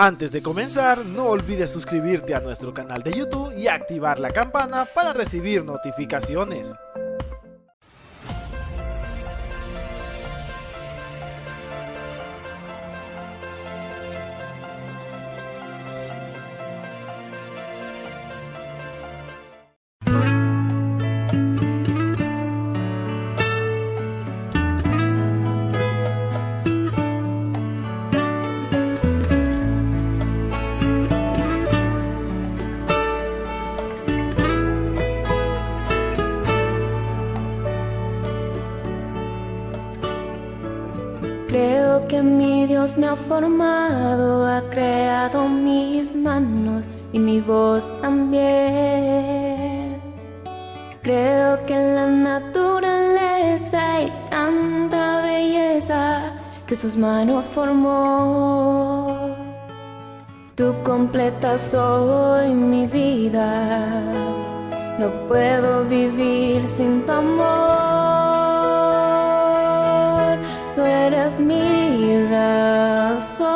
Antes de comenzar, no olvides suscribirte a nuestro canal de YouTube y activar la campana para recibir notificaciones. Creo que mi Dios me ha formado, ha creado mis manos y mi voz también. Creo que en la naturaleza hay tanta belleza que sus manos formó. Tú completas hoy mi vida, no puedo vivir sin tu amor. Tú eres mi razón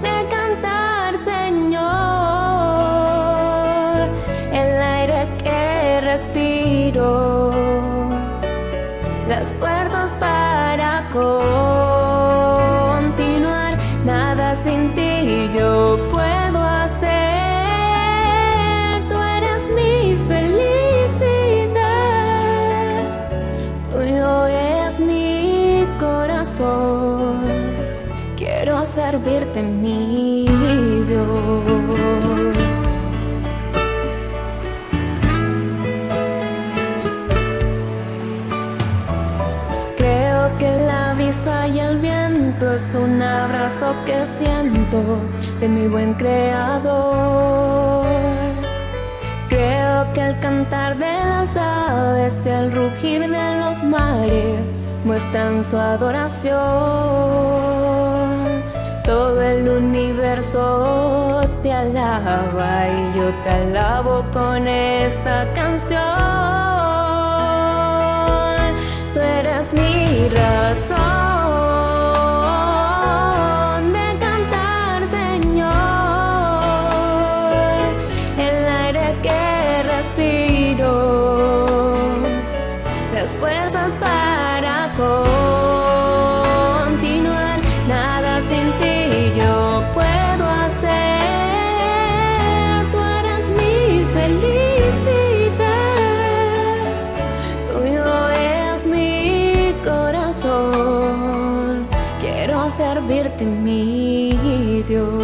de cantar, Señor, el aire que respiro, las fuerzas para continuar. Nada sin ti yo puedo hacer. Tú eres mi felicidad, tuyo es mi corazón. Quiero servirte, mi Dios. Creo que la brisa y el viento es un abrazo que siento de mi buen Creador. Creo que el cantar de las aves y el rugir de los mares muestran su adoración. Todo el universo te alaba y yo te alabo con esta canción. Tú eres mi razón de cantar, Señor, el aire que respiro, las fuerzas para continuar. Nada sin ti yo puedo hacer. Tú eres mi felicidad, tuyo es mi corazón. Quiero servirte, mi Dios.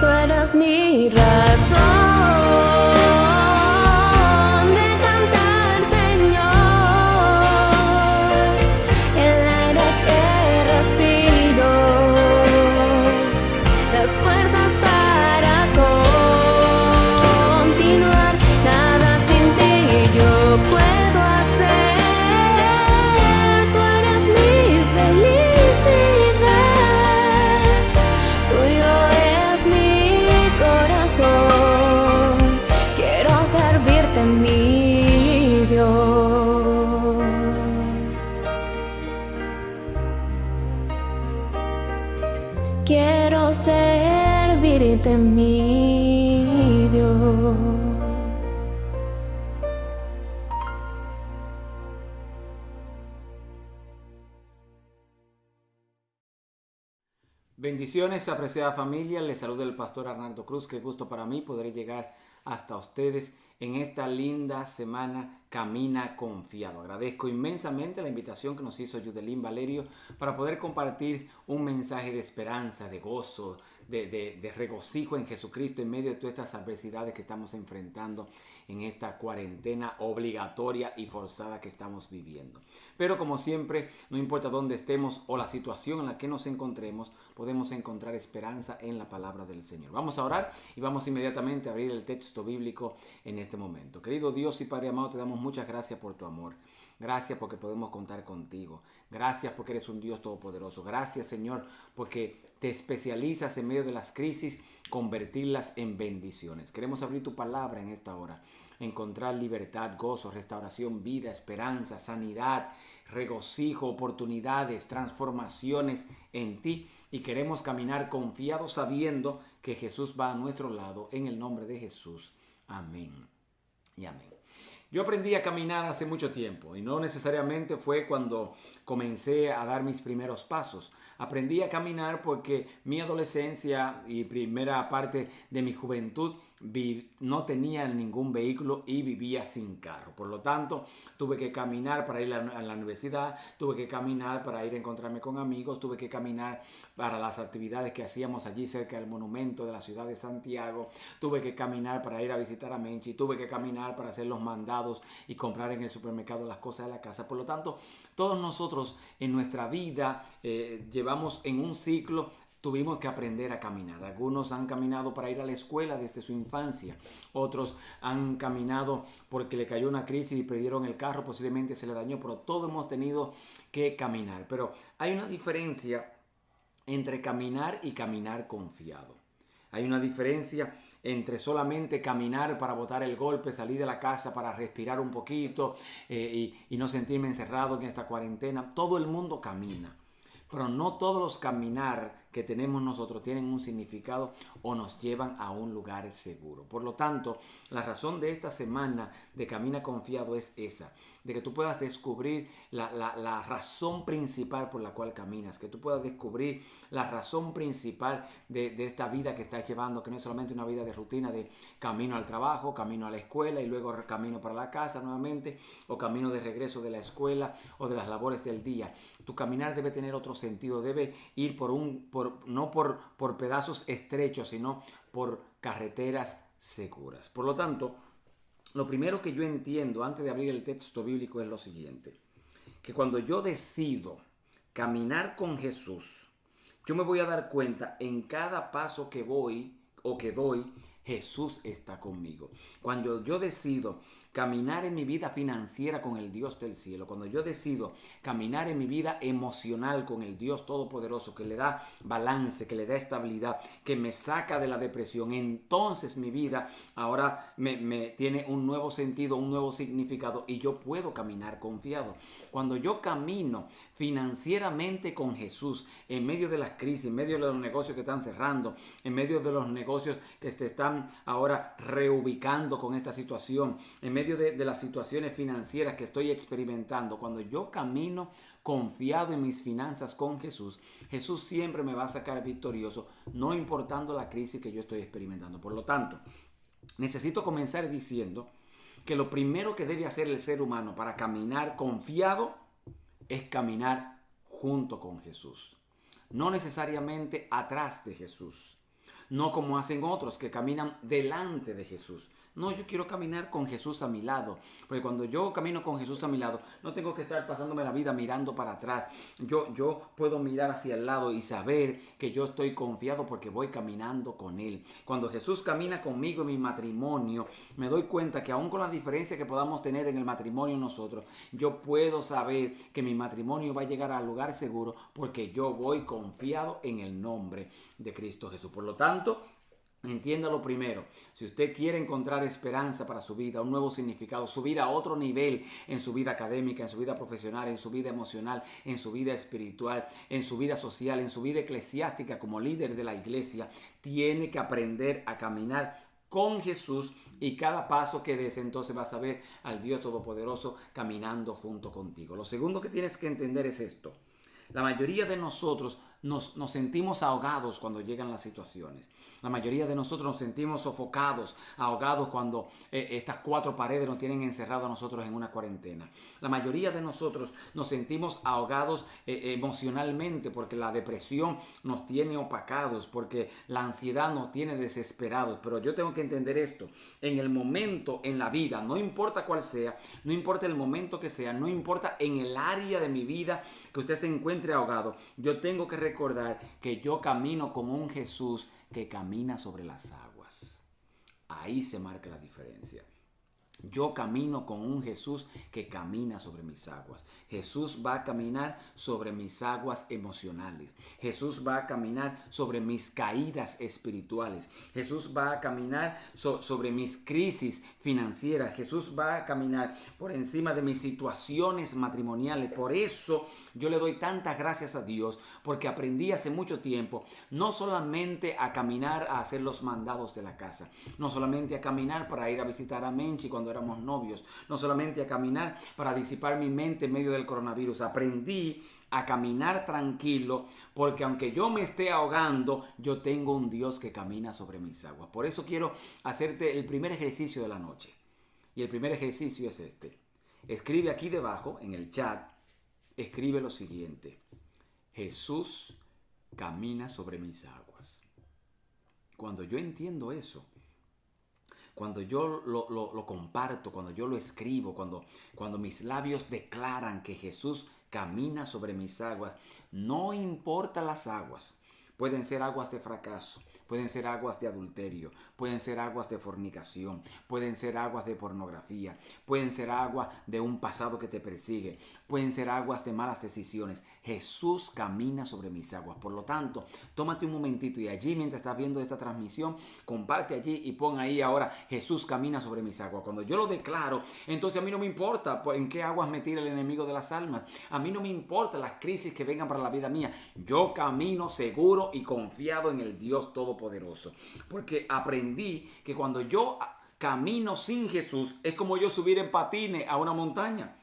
Tú eres mi razón de cantar, Señor, el aire que respiro, las fuerzas para continuar. Nada sin ti yo puedo hacer. Tú eres mi felicidad, tuyo es mi corazón. Quiero servirte, mi Dios. Quiero servirte, mi Dios. Bendiciones, apreciada familia. Les saluda el pastor Arnaldo Cruz. Qué gusto para mí poder llegar hasta ustedes en esta linda semana Camina Confiado. Agradezco inmensamente la invitación que nos hizo Yudelín Valerio para poder compartir un mensaje de esperanza, de gozo, de regocijo en Jesucristo en medio de todas estas adversidades que estamos enfrentando en esta cuarentena obligatoria y forzada que estamos viviendo. Pero como siempre, no importa dónde estemos o la situación en la que nos encontremos, podemos encontrar esperanza en la palabra del Señor. Vamos a orar y vamos inmediatamente a abrir el texto bíblico en este momento. Querido Dios y Padre amado, te damos muchas gracias por tu amor. Gracias porque podemos contar contigo. Gracias porque eres un Dios todopoderoso. Gracias, Señor, porque te especializas en medio de las crisis, convertirlas en bendiciones. Queremos abrir tu palabra en esta hora, encontrar libertad, gozo, restauración, vida, esperanza, sanidad, regocijo, oportunidades, transformaciones en ti. Y queremos caminar confiados sabiendo que Jesús va a nuestro lado. En el nombre de Jesús. Amén y amén. Yo aprendí a caminar hace mucho tiempo y no necesariamente fue cuando comencé a dar mis primeros pasos. Aprendí a caminar porque mi adolescencia y primera parte de mi juventud no tenía ningún vehículo y vivía sin carro. Por lo tanto, tuve que caminar para ir a la universidad, tuve que caminar para ir a encontrarme con amigos, tuve que caminar para las actividades que hacíamos allí cerca del monumento de la ciudad de Santiago, tuve que caminar para ir a visitar a Menchi, tuve que caminar para hacer los mandados y comprar en el supermercado las cosas de la casa. Por lo tanto, todos nosotros en nuestra vida llevamos en un ciclo. Tuvimos que aprender a caminar. Algunos han caminado para ir a la escuela desde su infancia. Otros han caminado porque le cayó una crisis y perdieron el carro, posiblemente se le dañó, pero todos hemos tenido que caminar. Pero hay una diferencia entre caminar y caminar confiado. Hay una diferencia entre solamente caminar para botar el golpe, salir de la casa para respirar un poquito y no sentirme encerrado en esta cuarentena. Todo el mundo camina. Pero no todos los caminar que tenemos nosotros tienen un significado o nos llevan a un lugar seguro. Por lo tanto, la razón de esta semana de Camina Confiado es esa, de que tú puedas descubrir la razón principal por la cual caminas, que tú puedas descubrir la razón principal de esta vida que estás llevando, que no es solamente una vida de rutina de camino al trabajo, camino a la escuela y luego camino para la casa nuevamente, o camino de regreso de la escuela o de las labores del día. Tu caminar debe tener otro sentido, debe ir no por pedazos estrechos, sino por carreteras seguras. Por lo tanto, lo primero que yo entiendo antes de abrir el texto bíblico es lo siguiente, que cuando yo decido caminar con Jesús, yo me voy a dar cuenta en cada paso que voy o que doy, Jesús está conmigo. Cuando yo decido caminar en mi vida financiera con el Dios del cielo, cuando yo decido caminar en mi vida emocional con el Dios todopoderoso, que le da balance, que le da estabilidad, que me saca de la depresión, entonces mi vida ahora me tiene un nuevo sentido, un nuevo significado y yo puedo caminar confiado. Cuando yo camino financieramente con Jesús, en medio de las crisis, en medio de los negocios que están cerrando, en medio de los negocios que se están ahora reubicando con esta situación, en medio de las situaciones financieras que estoy experimentando, cuando yo camino confiado en mis finanzas con Jesús, Jesús siempre me va a sacar victorioso, no importando la crisis que yo estoy experimentando. Por lo tanto, necesito comenzar diciendo que lo primero que debe hacer el ser humano para caminar confiado es caminar junto con Jesús. No necesariamente atrás de Jesús. No como hacen otros que caminan delante de Jesús. No, yo quiero caminar con Jesús a mi lado. Porque cuando yo camino con Jesús a mi lado, no tengo que estar pasándome la vida mirando para atrás. Yo puedo mirar hacia el lado y saber que yo estoy confiado porque voy caminando con Él. Cuando Jesús camina conmigo en mi matrimonio, me doy cuenta que aun con la diferencia que podamos tener en el matrimonio nosotros, yo puedo saber que mi matrimonio va a llegar al lugar seguro porque yo voy confiado en el nombre de Cristo Jesús. Por lo tanto, entiéndalo primero, si usted quiere encontrar esperanza para su vida, un nuevo significado, subir a otro nivel en su vida académica, en su vida profesional, en su vida emocional, en su vida espiritual, en su vida social, en su vida eclesiástica como líder de la iglesia, tiene que aprender a caminar con Jesús y cada paso que des entonces vas a ver al Dios Todopoderoso caminando junto contigo. Lo segundo que tienes que entender es esto. La mayoría de nosotros nos sentimos ahogados cuando llegan las situaciones. La mayoría de nosotros nos sentimos sofocados, ahogados cuando estas cuatro paredes nos tienen encerrados a nosotros en una cuarentena. La mayoría de nosotros nos sentimos ahogados emocionalmente porque la depresión nos tiene opacados, porque la ansiedad nos tiene desesperados. Pero yo tengo que entender esto. En el momento en la vida, no importa cuál sea, no importa el momento que sea, no importa en el área de mi vida que usted se encuentre ahogado, yo tengo que recordar que yo camino con un Jesús que camina sobre las aguas. Ahí se marca la diferencia. Yo camino con un Jesús que camina sobre mis aguas. Jesús va a caminar sobre mis aguas emocionales. Jesús va a caminar sobre mis caídas espirituales. Jesús va a caminar sobre mis crisis financieras. Jesús va a caminar por encima de mis situaciones matrimoniales. Por eso yo le doy tantas gracias a Dios, porque aprendí hace mucho tiempo no solamente a caminar a hacer los mandados de la casa, no solamente a caminar para ir a visitar a Menchi cuando éramos novios, no solamente a caminar para disipar mi mente en medio del coronavirus. Aprendí a caminar tranquilo, porque aunque yo me esté ahogando, yo tengo un Dios que camina sobre mis aguas. Por eso quiero hacerte el primer ejercicio de la noche. Y el primer ejercicio es este. Escribe aquí debajo, en el chat, escribe lo siguiente: Jesús camina sobre mis aguas. Cuando yo entiendo eso, cuando yo lo comparto, cuando yo lo escribo, cuando mis labios declaran que Jesús camina sobre mis aguas, no importa las aguas. Pueden ser aguas de fracaso, pueden ser aguas de adulterio, pueden ser aguas de fornicación, pueden ser aguas de pornografía, pueden ser aguas de un pasado que te persigue, pueden ser aguas de malas decisiones. Jesús camina sobre mis aguas. Por lo tanto, tómate un momentito y allí, mientras estás viendo esta transmisión, comparte allí y pon ahí ahora: Jesús camina sobre mis aguas. Cuando yo lo declaro, entonces a mí no me importa en qué aguas me tira el enemigo de las almas. A mí no me importa las crisis que vengan para la vida mía. Yo camino seguro y confiado en el Dios Todopoderoso, porque aprendí que cuando yo camino sin Jesús es como yo subir en patines a una montaña.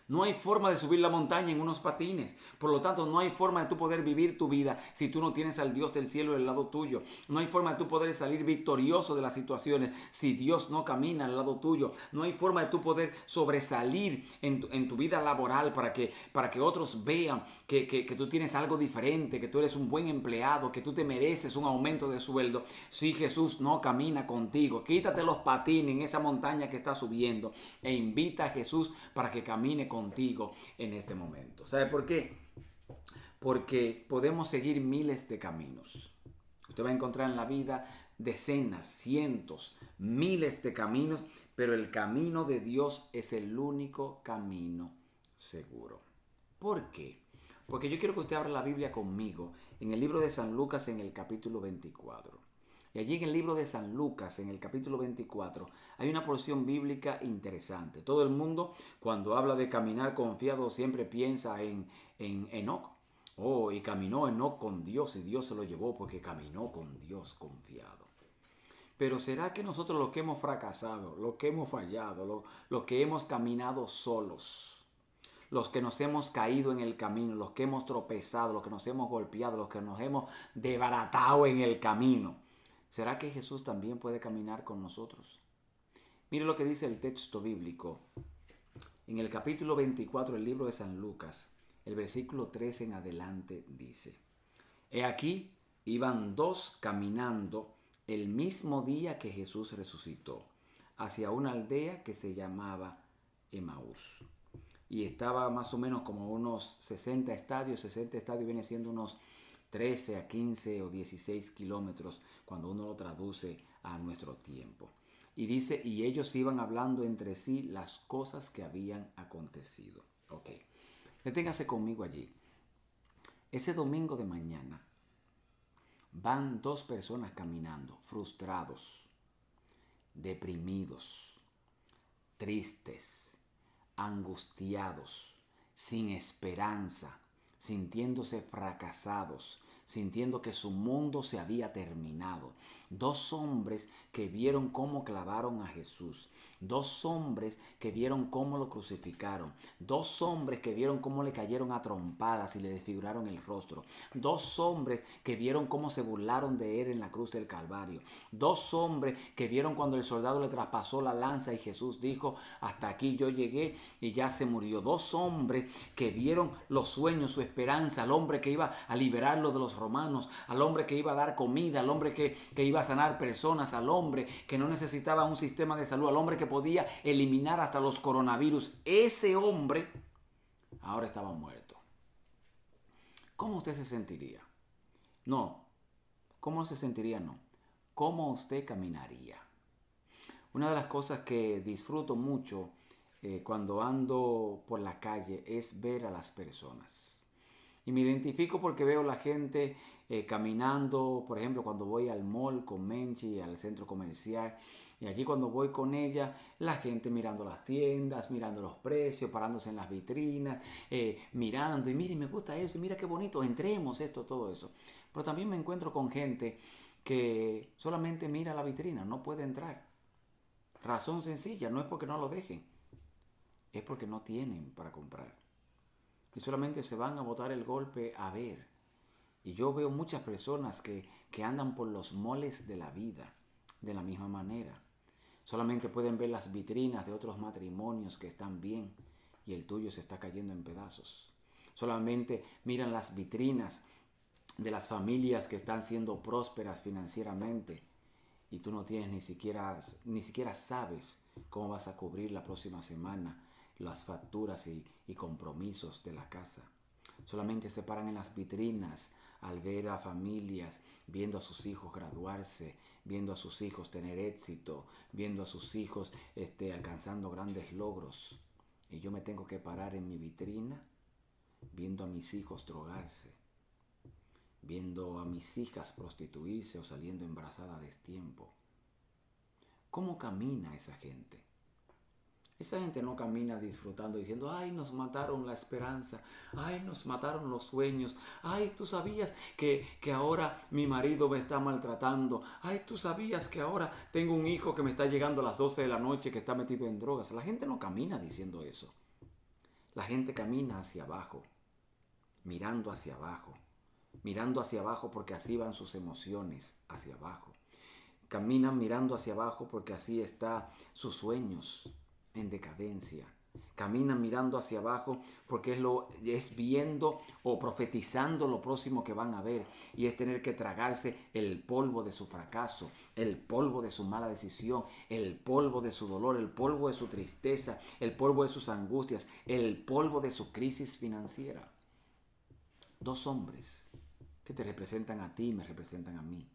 No hay forma de subir la montaña en unos patines. Por lo tanto, no hay forma de tú poder vivir tu vida si tú no tienes al Dios del cielo del lado tuyo. No hay forma de tú poder salir victorioso de las situaciones si Dios no camina al lado tuyo. No hay forma de tú poder sobresalir en tu vida laboral para que otros vean que tú tienes algo diferente, que tú eres un buen empleado, que tú te mereces un aumento de sueldo si Jesús no camina contigo. Quítate los patines en esa montaña que estás subiendo e invita a Jesús para que camine contigo en este momento. ¿Sabe por qué? Porque podemos seguir miles de caminos. Usted va a encontrar en la vida decenas, cientos, miles de caminos, pero el camino de Dios es el único camino seguro. ¿Por qué? Porque yo quiero que usted abra la Biblia conmigo en el libro de San Lucas, en el capítulo 24. Y allí en el libro de San Lucas, en el capítulo 24, hay una porción bíblica interesante. Todo el mundo, cuando habla de caminar confiado, siempre piensa en Enoc. Oh, y caminó Enoc con Dios y Dios se lo llevó porque caminó con Dios confiado. Pero ¿será que nosotros los que hemos fracasado, los que hemos fallado, los que hemos caminado solos, los que nos hemos caído en el camino, los que hemos tropezado, los que nos hemos golpeado, los que nos hemos desbaratado en el camino, ¿será que Jesús también puede caminar con nosotros? Mire lo que dice el texto bíblico. En el capítulo 24 del libro de San Lucas, el versículo 13 en adelante dice: He aquí, iban dos caminando el mismo día que Jesús resucitó, hacia una aldea que se llamaba Emaús. Y estaba más o menos como unos 60 estadios. 60 estadios viene siendo unos 13 a 15 o 16 kilómetros cuando uno lo traduce a nuestro tiempo. Y dice, y ellos iban hablando entre sí las cosas que habían acontecido. Ok, deténgase conmigo allí. Ese domingo de mañana van dos personas caminando, frustrados, deprimidos, tristes, angustiados, sin esperanza, sintiéndose fracasados, sintiendo que su mundo se había terminado. Dos hombres que vieron cómo clavaron a Jesús. Dos hombres que vieron cómo lo crucificaron. Dos hombres que vieron cómo le cayeron a trompadas y le desfiguraron el rostro. Dos hombres que vieron cómo se burlaron de él en la cruz del Calvario. Dos hombres que vieron cuando el soldado le traspasó la lanza y Jesús dijo: hasta aquí yo llegué, y ya se murió. Dos hombres que vieron los sueños, su esperanza, al hombre que iba a liberarlo de los romanos, al hombre que iba a dar comida, al hombre que iba a sanar personas, al hombre que no necesitaba un sistema de salud, al hombre que podía eliminar hasta los coronavirus. Ese hombre ahora estaba muerto. ¿Cómo usted se sentiría? No. ¿Cómo se sentiría? No. ¿Cómo usted caminaría? Una de las cosas que disfruto mucho cuando ando por la calle es ver a las personas. Y me identifico porque veo la gente caminando, por ejemplo, cuando voy al mall con Menchi, al centro comercial, y allí cuando voy con ella, la gente mirando las tiendas, mirando los precios, parándose en las vitrinas, mirando, y mire, me gusta eso, y mira qué bonito, entremos, esto, todo eso. Pero también me encuentro con gente que solamente mira la vitrina, no puede entrar. Razón sencilla, no es porque no lo dejen, es porque no tienen para comprar. Y solamente se van a botar el golpe a ver. Y yo veo muchas personas que andan por los moles de la vida de la misma manera. Solamente pueden ver las vitrinas de otros matrimonios que están bien y el tuyo se está cayendo en pedazos. Solamente miran las vitrinas de las familias que están siendo prósperas financieramente y tú no tienes ni siquiera sabes cómo vas a cubrir la próxima semana las facturas y compromisos de la casa. Solamente se paran en las vitrinas al ver a familias viendo a sus hijos graduarse, viendo a sus hijos tener éxito, viendo a sus hijos alcanzando grandes logros. Y yo me tengo que parar en mi vitrina viendo a mis hijos drogarse, viendo a mis hijas prostituirse o saliendo embarazadas a destiempo. ¿Cómo camina esa gente? Esa gente no camina disfrutando diciendo: ay, nos mataron la esperanza, ay, nos mataron los sueños, ay, tú sabías que ahora mi marido me está maltratando, ay, tú sabías que ahora tengo un hijo que me está llegando a las 12 de la noche que está metido en drogas. La gente no camina diciendo eso. La gente camina hacia abajo, mirando hacia abajo porque así van sus emociones hacia abajo. Caminan mirando hacia abajo porque así están sus sueños en decadencia. Caminan mirando hacia abajo porque es viendo o profetizando lo próximo que van a ver, y es tener que tragarse el polvo de su fracaso, el polvo de su mala decisión, el polvo de su dolor, el polvo de su tristeza, el polvo de sus angustias, el polvo de su crisis financiera. Dos hombres que te representan a ti y me representan a mí,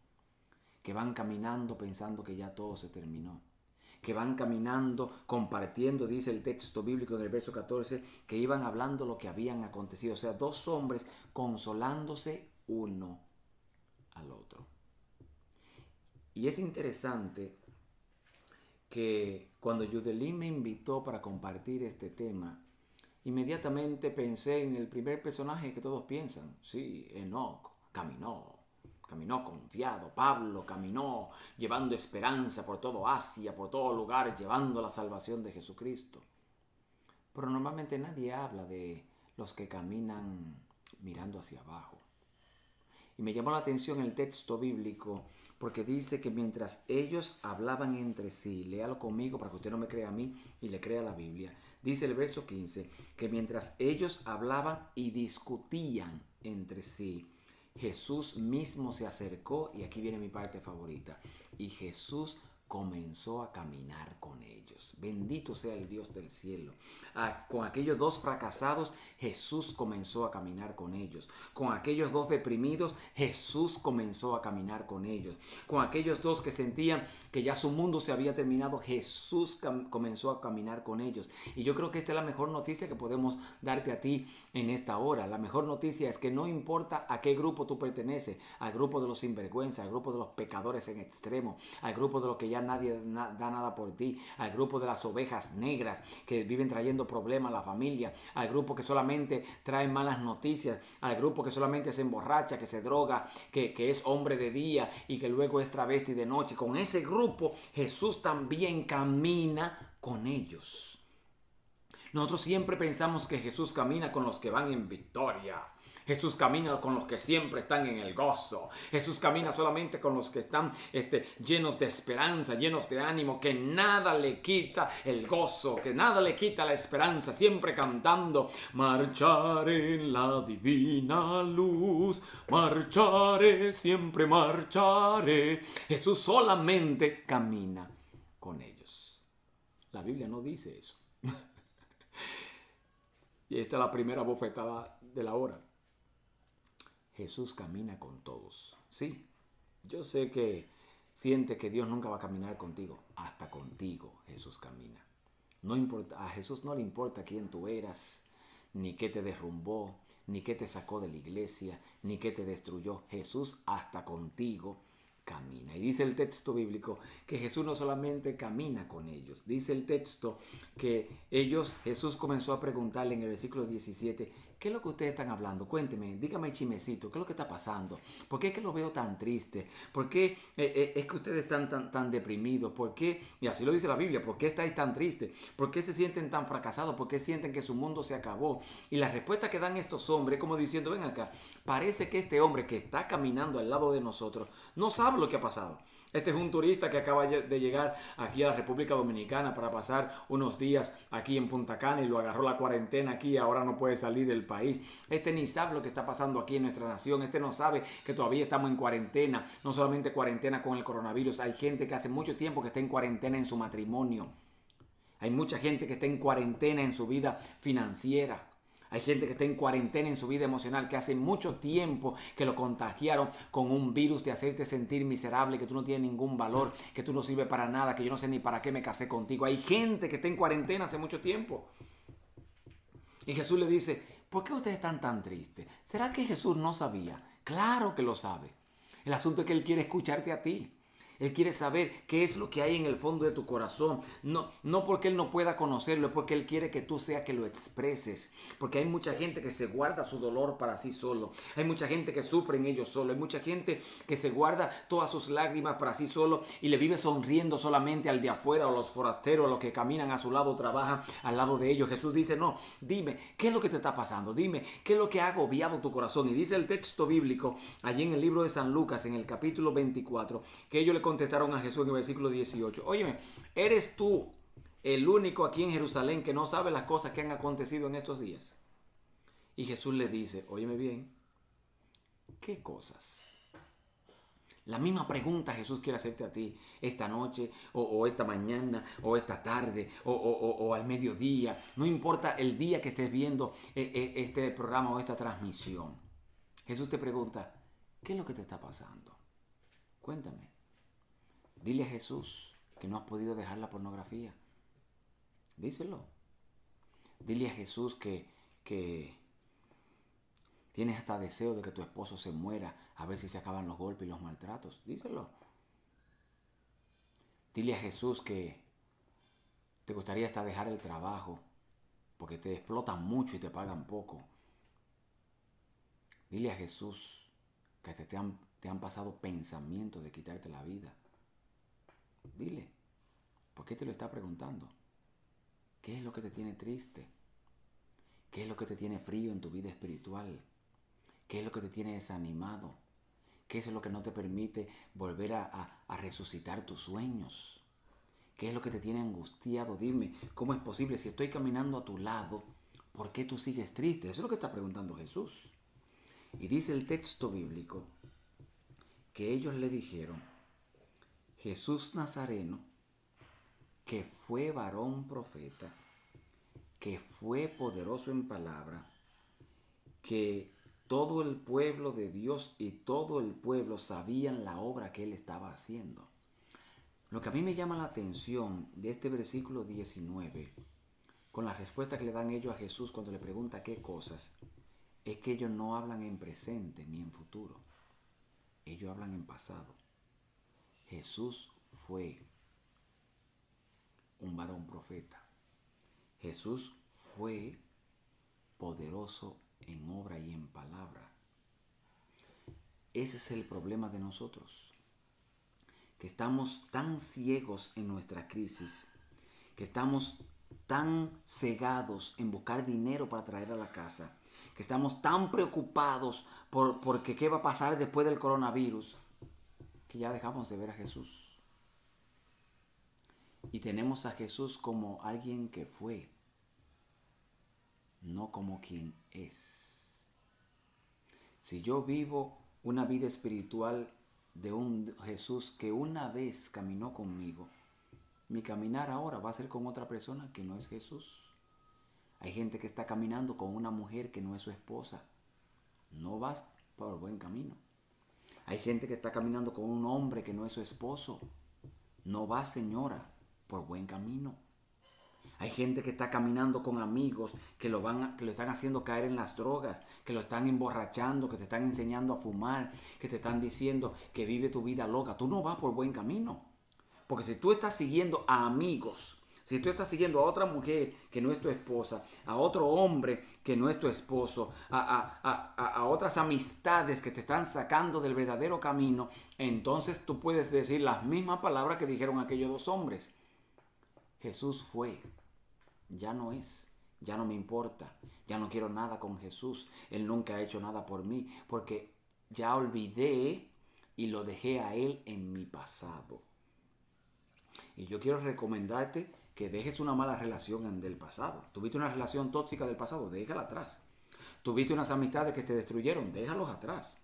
que van caminando pensando que ya todo se terminó, que van caminando, compartiendo, dice el texto bíblico en el verso 14, que iban hablando lo que habían acontecido. O sea, dos hombres consolándose uno al otro. Y es interesante que cuando Yudelín me invitó para compartir este tema, inmediatamente pensé en el primer personaje que todos piensan. Sí, Enoc caminó confiado. Pablo caminó llevando esperanza por todo Asia, por todo lugar, llevando la salvación de Jesucristo. Pero normalmente nadie habla de los que caminan mirando hacia abajo. Y me llamó la atención el texto bíblico porque dice que mientras ellos hablaban entre sí, léalo conmigo para que usted no me crea a mí y le crea a la Biblia. Dice el verso 15 que mientras ellos hablaban y discutían entre sí, Jesús mismo se acercó, y aquí viene mi parte favorita, y Jesús comenzó a caminar con ellos. Bendito sea el Dios del cielo. Con aquellos dos fracasados, Jesús comenzó a caminar con ellos. Con aquellos dos deprimidos, Jesús comenzó a caminar con ellos. Con aquellos dos que sentían que ya su mundo se había terminado, Jesús comenzó a caminar con ellos. Y yo creo que esta es la mejor noticia que podemos darte a ti en esta hora. La mejor noticia es que no importa a qué grupo tú perteneces, al grupo de los sinvergüenzas, al grupo de los pecadores en extremo, al grupo de los que ya ya nadie da nada por ti, al grupo de las ovejas negras que viven trayendo problemas a la familia, al grupo que solamente trae malas noticias, al grupo que solamente se emborracha, que se droga, que es hombre de día y que luego es travesti de noche. Con ese grupo Jesús también camina con ellos. Nosotros siempre pensamos que Jesús camina con los que van en victoria. Jesús camina con los que siempre están en el gozo. Jesús camina solamente con los que están llenos de esperanza, llenos de ánimo, que nada le quita el gozo, que nada le quita la esperanza, siempre cantando: marcharé en la divina luz, marcharé, siempre marcharé. Jesús solamente camina con ellos. La Biblia no dice eso. Y esta es la primera bofetada de la hora. Jesús camina con todos. Sí, yo sé que sientes que Dios nunca va a caminar contigo. Hasta contigo Jesús camina. No importa, a Jesús no le importa quién tú eras, ni qué te derrumbó, ni qué te sacó de la iglesia, ni qué te destruyó. Jesús hasta contigo camina. Y dice el texto bíblico que Jesús no solamente camina con ellos. Dice el texto que Jesús comenzó a preguntarle en el versículo 17: ¿qué es lo que ustedes están hablando? Cuénteme, dígame chismecito, ¿qué es lo que está pasando? ¿Por qué es que lo veo tan triste? ¿Por qué es que ustedes están tan deprimidos? ¿Por qué? Y así lo dice la Biblia. ¿Por qué estáis tan tristes? ¿Por qué se sienten tan fracasados? ¿Por qué sienten que su mundo se acabó? Y la respuesta que dan estos hombres, como diciendo: ven acá, parece que este hombre que está caminando al lado de nosotros no sabe lo que ha pasado. Este es un turista que acaba de llegar aquí a la República Dominicana para pasar unos días aquí en Punta Cana y lo agarró la cuarentena aquí y ahora no puede salir del país. Este ni sabe lo que está pasando aquí en nuestra nación. Este no sabe que todavía estamos en cuarentena. No solamente cuarentena con el coronavirus. Hay gente que hace mucho tiempo que está en cuarentena en su matrimonio. Hay mucha gente que está en cuarentena en su vida financiera. Hay gente que está en cuarentena en su vida emocional, que hace mucho tiempo que lo contagiaron con un virus de hacerte sentir miserable, que tú no tienes ningún valor, que tú no sirves para nada, que yo no sé ni para qué me casé contigo. Hay gente que está en cuarentena hace mucho tiempo. Y Jesús le dice: ¿por qué ustedes están tan tristes? ¿Será que Jesús no sabía? Claro que lo sabe. El asunto es que Él quiere escucharte a ti. Él quiere saber qué es lo que hay en el fondo de tu corazón. No porque Él no pueda conocerlo, es porque Él quiere que tú seas que lo expreses. Porque hay mucha gente que se guarda su dolor para sí solo. Hay mucha gente que sufre en ellos solo. Hay mucha gente que se guarda todas sus lágrimas para sí solo y le vive sonriendo solamente al de afuera, o los forasteros, a los que caminan a su lado, trabajan al lado de ellos. Jesús dice: no, dime, ¿qué es lo que te está pasando? Dime, ¿qué es lo que ha agobiado tu corazón? Y dice el texto bíblico, allí en el libro de San Lucas, en el capítulo 24, que ellos le contestaron a Jesús en el versículo 18: óyeme, ¿eres tú el único aquí en Jerusalén que no sabe las cosas que han acontecido en estos días? Y Jesús le dice: óyeme bien, ¿qué cosas? La misma pregunta Jesús quiere hacerte a ti esta noche, o esta mañana, o esta tarde, o al mediodía. No importa el día que estés viendo este programa o esta transmisión. Jesús te pregunta: ¿qué es lo que te está pasando? Cuéntame. Dile a Jesús que no has podido dejar la pornografía. Díselo. Dile a Jesús que tienes hasta deseo de que tu esposo se muera, a ver si se acaban los golpes y los maltratos. Díselo. Dile a Jesús que te gustaría hasta dejar el trabajo porque te explotan mucho y te pagan poco. Dile a Jesús que te han pasado pensamientos de quitarte la vida. Dile, ¿por qué te lo está preguntando? ¿Qué es lo que te tiene triste? ¿Qué es lo que te tiene frío en tu vida espiritual? ¿Qué es lo que te tiene desanimado? ¿Qué es lo que no te permite volver a resucitar tus sueños? ¿Qué es lo que te tiene angustiado? Dime, ¿cómo es posible si estoy caminando a tu lado? ¿Por qué tú sigues triste? Eso es lo que está preguntando Jesús. Y dice el texto bíblico que ellos le dijeron: Jesús Nazareno, que fue varón profeta, que fue poderoso en palabra, que todo el pueblo de Dios y todo el pueblo sabían la obra que él estaba haciendo. Lo que a mí me llama la atención de este versículo 19, con la respuesta que le dan ellos a Jesús cuando le pregunta qué cosas, es que ellos no hablan en presente ni en futuro. Ellos hablan en pasado. Jesús fue un varón profeta. Jesús fue poderoso en obra y en palabra. Ese es el problema de nosotros, que estamos tan ciegos en nuestra crisis, que estamos tan cegados en buscar dinero para traer a la casa, que estamos tan preocupados porque qué va a pasar después del coronavirus, que ya dejamos de ver a Jesús. Y tenemos a Jesús como alguien que fue, no como quien es. Si yo vivo una vida espiritual de un Jesús que una vez caminó conmigo, mi caminar ahora va a ser con otra persona que no es Jesús. Hay gente que está caminando con una mujer que no es su esposa. No vas por buen camino. Hay gente que está caminando con un hombre que no es su esposo. No va, señora, por buen camino. Hay gente que está caminando con amigos que lo están haciendo caer en las drogas, que lo están emborrachando, que te están enseñando a fumar, que te están diciendo que vive tu vida loca. Tú no vas por buen camino. Porque si tú estás siguiendo a amigos, si tú estás siguiendo a otra mujer que no es tu esposa, a otro hombre que no es tu esposo, a otras amistades que te están sacando del verdadero camino, entonces tú puedes decir las mismas palabras que dijeron aquellos dos hombres. Jesús fue, ya no es, ya no me importa, ya no quiero nada con Jesús. Él nunca ha hecho nada por mí porque ya olvidé y lo dejé a Él en mi pasado. Y yo quiero recomendarte que dejes una mala relación del pasado. Tuviste una relación tóxica del pasado, déjala atrás. Tuviste unas amistades que te destruyeron, déjalos atrás.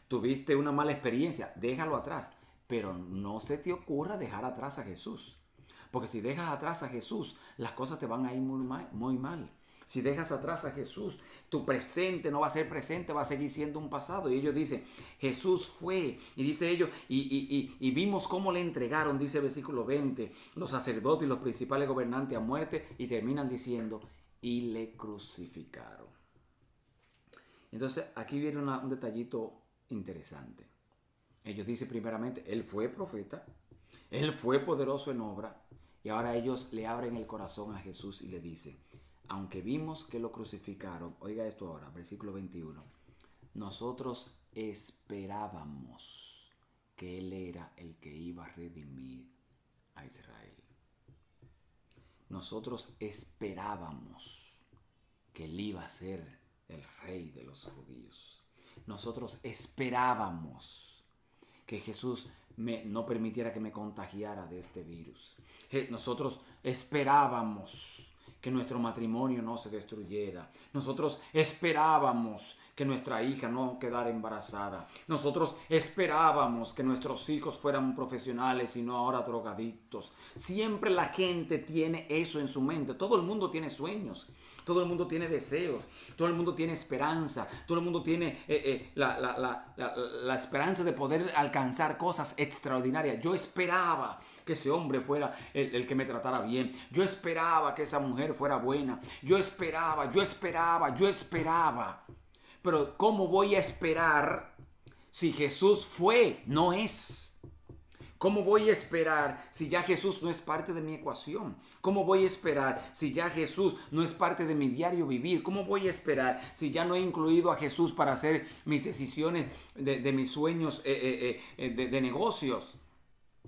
Tuviste una mala experiencia, déjalo atrás. Pero no se te ocurra dejar atrás a Jesús. Porque si dejas atrás a Jesús, las cosas te van a ir muy mal. Si dejas atrás a Jesús, tu presente no va a ser presente, va a seguir siendo un pasado. Y ellos dicen, Jesús fue. Y dice ellos, y vimos cómo le entregaron, dice el versículo 20, los sacerdotes y los principales gobernantes a muerte. Y terminan diciendo, y le crucificaron. Entonces, aquí viene un detallito interesante. Ellos dicen primeramente, Él fue profeta, Él fue poderoso en obra. Y ahora ellos le abren el corazón a Jesús y le dicen, aunque vimos que lo crucificaron, oiga esto ahora, versículo 21, nosotros esperábamos que Él era el que iba a redimir a Israel. Nosotros esperábamos que Él iba a ser el rey de los judíos. Nosotros esperábamos que Jesús no permitiera que me contagiara de este virus. Nosotros esperábamos que nuestro matrimonio no se destruyera. Nosotros esperábamos que nuestra hija no quedara embarazada. Nosotros esperábamos que nuestros hijos fueran profesionales y no ahora drogadictos. Siempre la gente tiene eso en su mente. Todo el mundo tiene sueños. Todo el mundo tiene deseos. Todo el mundo tiene esperanza. Todo el mundo tiene la esperanza de poder alcanzar cosas extraordinarias. Yo esperaba que ese hombre fuera el que me tratara bien. Yo esperaba que esa mujer fuera buena. Yo esperaba. Pero ¿cómo voy a esperar si Jesús fue, no es? ¿Cómo voy a esperar si ya Jesús no es parte de mi ecuación? ¿Cómo voy a esperar si ya Jesús no es parte de mi diario vivir? ¿Cómo voy a esperar si ya no he incluido a Jesús para hacer mis decisiones de mis sueños de negocios?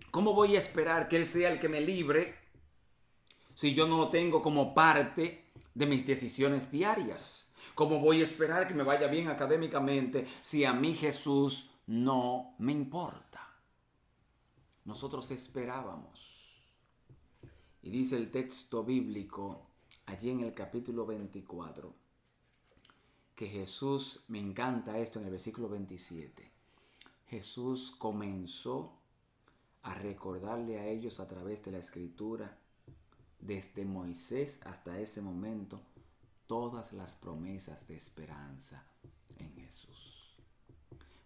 ¿Cómo voy a esperar que Él sea el que me libre si yo no lo tengo como parte de mis decisiones diarias? ¿Cómo voy a esperar que me vaya bien académicamente si a mí Jesús no me importa? Nosotros esperábamos. Y dice el texto bíblico allí en el capítulo 24 que Jesús, me encanta esto en el versículo 27, Jesús comenzó a recordarle a ellos a través de la escritura, desde Moisés hasta ese momento, todas las promesas de esperanza en Jesús.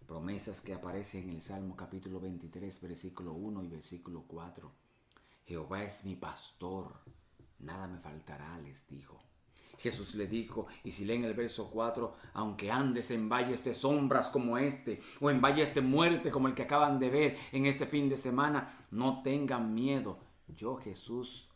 Promesas que aparecen en el Salmo capítulo 23, versículo 1 y versículo 4. Jehová es mi pastor, nada me faltará, les dijo. Jesús le dijo, y si leen el verso 4, aunque andes en valles de sombras como este, o en valles de muerte como el que acaban de ver en este fin de semana, no tengan miedo. Yo, Jesús,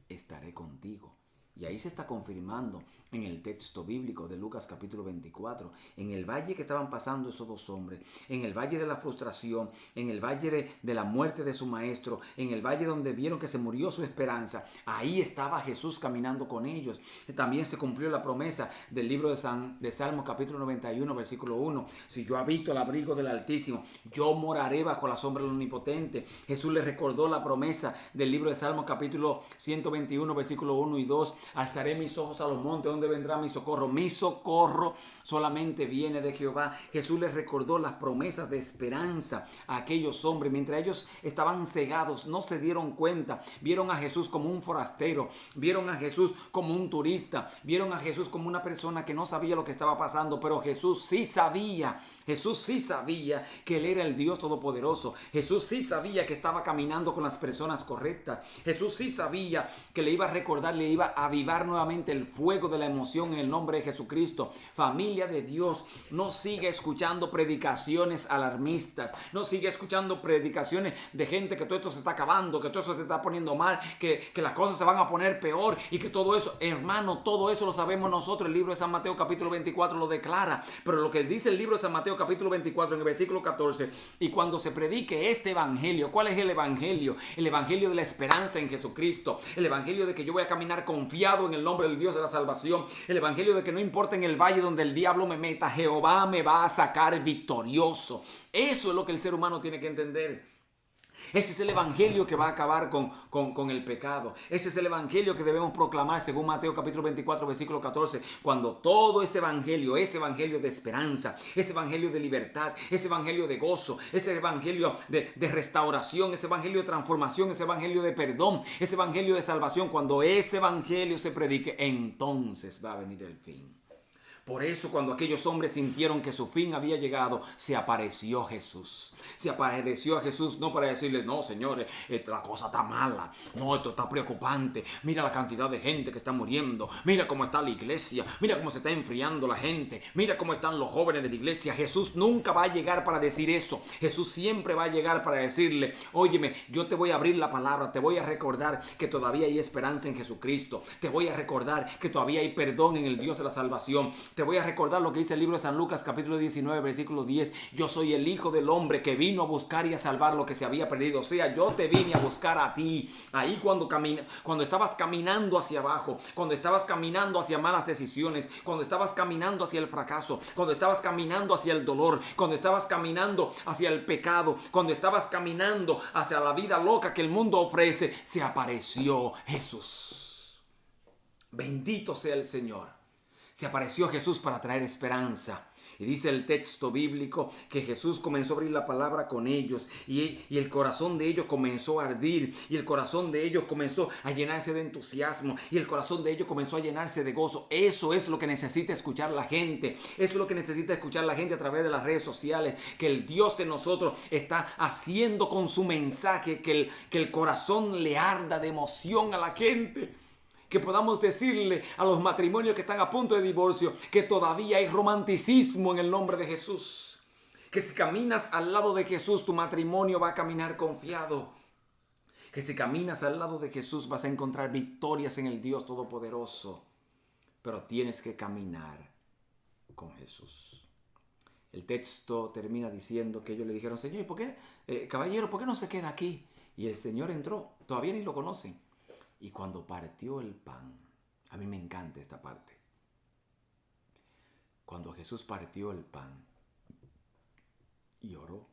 estaré contigo. Y ahí se está confirmando en el texto bíblico de Lucas capítulo 24, en el valle que estaban pasando esos dos hombres, en el valle de la frustración, en el valle de la muerte de su maestro, en el valle donde vieron que se murió su esperanza. Ahí estaba Jesús caminando con ellos. También se cumplió la promesa del libro de Salmos capítulo 91, versículo 1. Si yo habito al abrigo del Altísimo, yo moraré bajo la sombra del Omnipotente. Jesús les recordó la promesa del libro de Salmos capítulo 121, versículo 1 y 2. Alzaré mis ojos a los montes, ¿dónde vendrá mi socorro? Mi socorro solamente viene de Jehová. Jesús les recordó las promesas de esperanza a aquellos hombres. Mientras ellos estaban cegados, no se dieron cuenta. Vieron a Jesús como un forastero, vieron a Jesús como un turista, vieron a Jesús como una persona que no sabía lo que estaba pasando, pero Jesús sí sabía que Él era el Dios Todopoderoso. Jesús sí sabía que estaba caminando con las personas correctas. Jesús sí sabía que le iba a recordar, le iba a avivar nuevamente el fuego de la emoción en el nombre de Jesucristo. Familia de Dios, no siga escuchando predicaciones alarmistas, no siga escuchando predicaciones de gente que todo esto se está acabando, que todo eso se está poniendo mal, que las cosas se van a poner peor y que todo eso, hermano, todo eso lo sabemos nosotros. El libro de San Mateo capítulo 24 lo declara, pero lo que dice el libro de San Mateo capítulo 24 en el versículo 14, y cuando se predique este evangelio, ¿cuál es el evangelio? El evangelio de la esperanza en Jesucristo, el evangelio de que yo voy a caminar confiado en el nombre del Dios de la salvación, el evangelio de que no importa en el valle donde el diablo me meta, Jehová me va a sacar victorioso. Eso es lo que el ser humano tiene que entender. Ese es el evangelio que va a acabar con el pecado. Ese es el evangelio que debemos proclamar según Mateo capítulo 24 versículo 14. Cuando todo ese evangelio de esperanza, ese evangelio de libertad, ese evangelio de gozo, ese evangelio de restauración, ese evangelio de transformación, ese evangelio de perdón, ese evangelio de salvación, cuando ese evangelio se predique, entonces va a venir el fin. Por eso cuando aquellos hombres sintieron que su fin había llegado, se apareció Jesús. Se apareció a Jesús no para decirles, no señores, la cosa está mala, no, esto está preocupante, mira la cantidad de gente que está muriendo, mira cómo está la iglesia, mira cómo se está enfriando la gente, mira cómo están los jóvenes de la iglesia. Jesús nunca va a llegar para decir eso. Jesús siempre va a llegar para decirle, óyeme, yo te voy a abrir la palabra, te voy a recordar que todavía hay esperanza en Jesucristo, te voy a recordar que todavía hay perdón en el Dios de la salvación. Te voy a recordar lo que dice el libro de San Lucas capítulo 19 versículo 10. Yo soy el Hijo del Hombre que vino a buscar y a salvar lo que se había perdido. O sea, yo te vine a buscar a ti. Ahí cuando estabas caminando hacia abajo, cuando estabas caminando hacia malas decisiones, cuando estabas caminando hacia el fracaso, cuando estabas caminando hacia el dolor, cuando estabas caminando hacia el pecado, cuando estabas caminando hacia la vida loca que el mundo ofrece, se apareció Jesús. Bendito sea el Señor. Se apareció Jesús para traer esperanza. Y dice el texto bíblico que Jesús comenzó a abrir la palabra con ellos y el corazón de ellos comenzó a ardir y el corazón de ellos comenzó a llenarse de entusiasmo y el corazón de ellos comenzó a llenarse de gozo. Eso es lo que necesita escuchar la gente. Eso es lo que necesita escuchar la gente a través de las redes sociales, que el Dios de nosotros está haciendo con su mensaje que el corazón le arda de emoción a la gente. Que podamos decirle a los matrimonios que están a punto de divorcio que todavía hay romanticismo en el nombre de Jesús. Que si caminas al lado de Jesús, tu matrimonio va a caminar confiado. Que si caminas al lado de Jesús vas a encontrar victorias en el Dios Todopoderoso. Pero tienes que caminar con Jesús. El texto termina diciendo que ellos le dijeron, Señor, ¿y por qué, caballero, por qué no se queda aquí? Y el Señor entró, todavía ni lo conocen. Y cuando partió el pan, a mí me encanta esta parte. Cuando Jesús partió el pan y oró,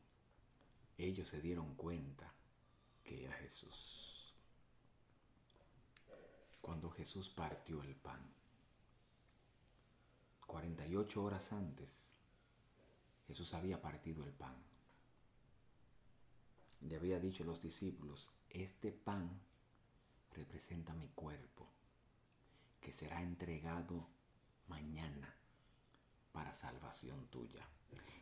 ellos se dieron cuenta que era Jesús. Cuando Jesús partió el pan, 48 horas antes, Jesús había partido el pan. Le había dicho a los discípulos, este pan representa mi cuerpo, que será entregado mañana para salvación tuya.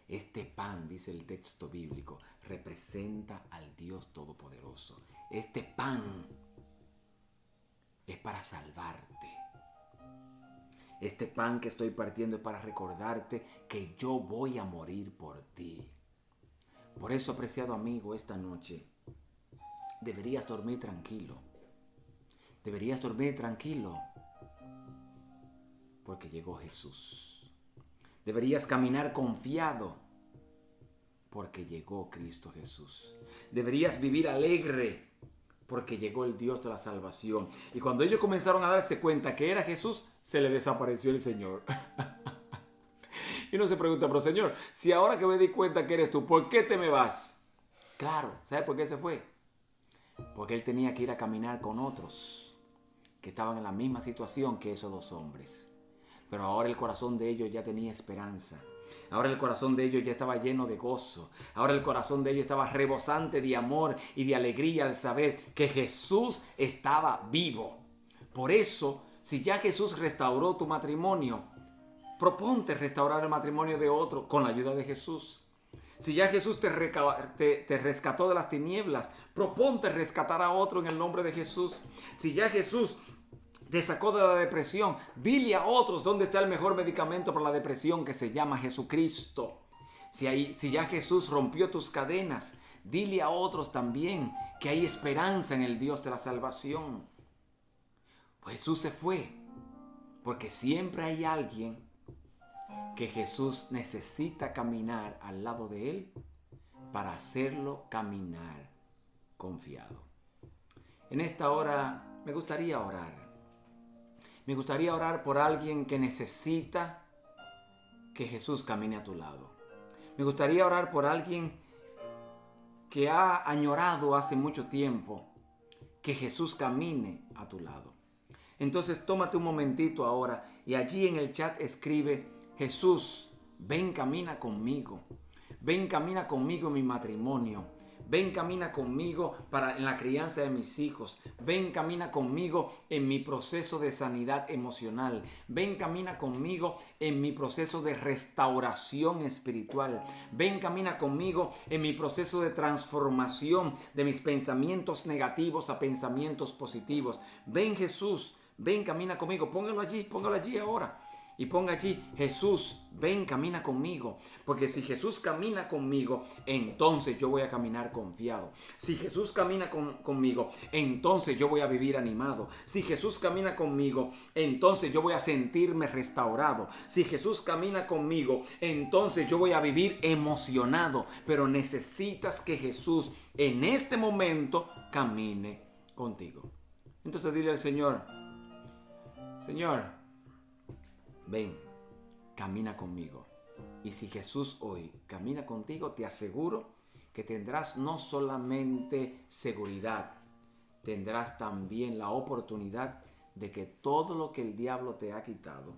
Este pan, dice el texto bíblico, representa al Dios Todopoderoso. Este pan es para salvarte. Este pan que estoy partiendo es para recordarte que yo voy a morir por ti. Por eso, apreciado amigo, esta noche deberías dormir tranquilo. Deberías dormir tranquilo porque llegó Jesús. Deberías caminar confiado porque llegó Cristo Jesús. Deberías vivir alegre porque llegó el Dios de la salvación. Y cuando ellos comenzaron a darse cuenta que era Jesús, se le desapareció el Señor. Y uno se pregunta, pero Señor, si ahora que me di cuenta que eres tú, ¿por qué te me vas? Claro, ¿sabes por qué se fue? Porque él tenía que ir a caminar con otros que estaban en la misma situación que esos dos hombres. Pero ahora el corazón de ellos ya tenía esperanza. Ahora el corazón de ellos ya estaba lleno de gozo. Ahora el corazón de ellos estaba rebosante de amor y de alegría al saber que Jesús estaba vivo. Por eso, si ya Jesús restauró tu matrimonio, proponte restaurar el matrimonio de otro con la ayuda de Jesús. Si ya Jesús te rescató de las tinieblas, proponte rescatar a otro en el nombre de Jesús. Si ya Jesús te sacó de la depresión, dile a otros dónde está el mejor medicamento para la depresión, que se llama Jesucristo. Si ya Jesús rompió tus cadenas, dile a otros también que hay esperanza en el Dios de la salvación. Pues Jesús se fue porque siempre hay alguien que Jesús necesita caminar al lado de él para hacerlo caminar confiado. En esta hora me gustaría orar. Me gustaría orar por alguien que necesita que Jesús camine a tu lado. Me gustaría orar por alguien que ha añorado hace mucho tiempo que Jesús camine a tu lado. Entonces tómate un momentito ahora y allí en el chat escribe: Jesús, ven, camina conmigo. Ven, camina conmigo en mi matrimonio. Ven, camina conmigo en la crianza de mis hijos. Ven, camina conmigo en mi proceso de sanidad emocional. Ven, camina conmigo en mi proceso de restauración espiritual. Ven, camina conmigo en mi proceso de transformación de mis pensamientos negativos a pensamientos positivos. Ven, Jesús, ven, camina conmigo. Póngalo allí ahora. Y ponga allí: Jesús, ven, camina conmigo. Porque si Jesús camina conmigo, entonces yo voy a caminar confiado. Si Jesús camina conmigo, entonces yo voy a vivir animado. Si Jesús camina conmigo, entonces yo voy a sentirme restaurado. Si Jesús camina conmigo, entonces yo voy a vivir emocionado. Pero necesitas que Jesús en este momento camine contigo. Entonces dile al Señor: Señor, ven, camina conmigo. Y si Jesús hoy camina contigo, te aseguro que tendrás no solamente seguridad, tendrás también la oportunidad de que todo lo que el diablo te ha quitado,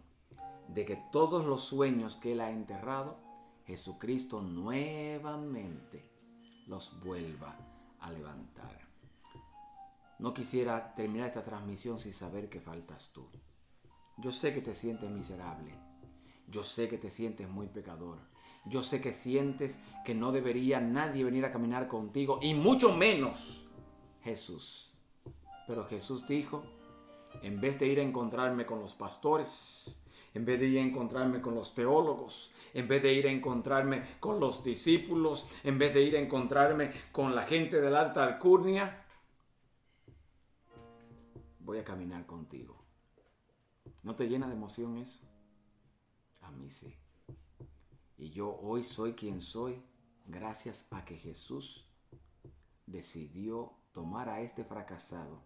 de que todos los sueños que él ha enterrado, Jesucristo nuevamente los vuelva a levantar. No quisiera terminar esta transmisión sin saber que faltas tú. Yo sé que te sientes miserable. Yo sé que te sientes muy pecador. Yo sé que sientes que no debería nadie venir a caminar contigo, y mucho menos Jesús. Pero Jesús dijo: en vez de ir a encontrarme con los pastores, en vez de ir a encontrarme con los teólogos, en vez de ir a encontrarme con los discípulos, en vez de ir a encontrarme con la gente de la alta alcurnia, voy a caminar contigo. ¿No te llena de emoción eso? A mí sí. Y yo hoy soy quien soy gracias a que Jesús decidió tomar a este fracasado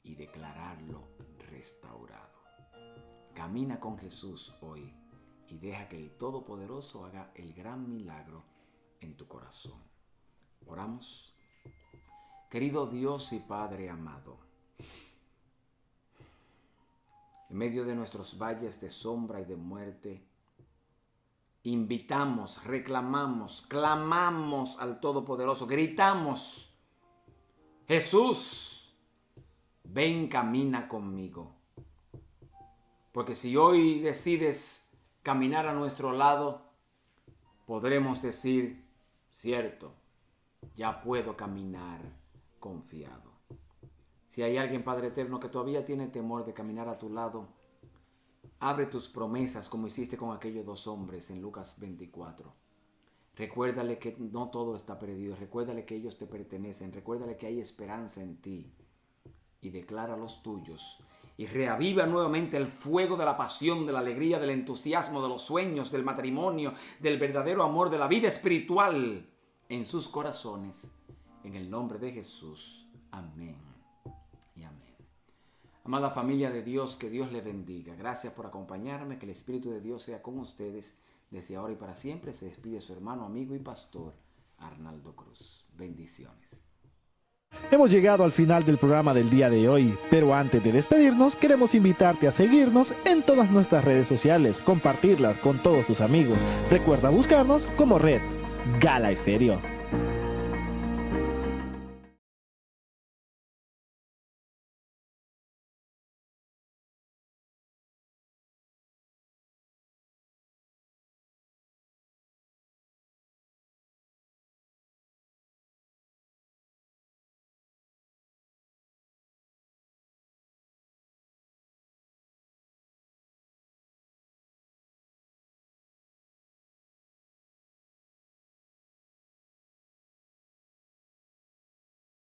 y declararlo restaurado. Camina con Jesús hoy y deja que el Todopoderoso haga el gran milagro en tu corazón. Oramos. Querido Dios y Padre amado, en medio de nuestros valles de sombra y de muerte, invitamos, reclamamos, clamamos al Todopoderoso, gritamos: Jesús, ven, camina conmigo. Porque si hoy decides caminar a nuestro lado, podremos decir: cierto, ya puedo caminar confiado. Si hay alguien, Padre eterno, que todavía tiene temor de caminar a tu lado, abre tus promesas como hiciste con aquellos dos hombres en Lucas 24. Recuérdale que no todo está perdido. Recuérdale que ellos te pertenecen. Recuérdale que hay esperanza en ti. y declara a los tuyos. Y reaviva nuevamente el fuego de la pasión, de la alegría, del entusiasmo, de los sueños, del matrimonio, del verdadero amor, de la vida espiritual en sus corazones. En el nombre de Jesús. Amén y amén. Amada familia de Dios, que Dios les bendiga. Gracias por acompañarme, que el Espíritu de Dios sea con ustedes desde ahora y para siempre. Se despide su hermano, amigo y pastor Arnaldo Cruz. Bendiciones. Hemos llegado al final del programa del día de hoy, pero antes de despedirnos queremos invitarte a seguirnos en todas nuestras redes sociales, compartirlas con todos tus amigos. Recuerda buscarnos como Red Gala Estéreo.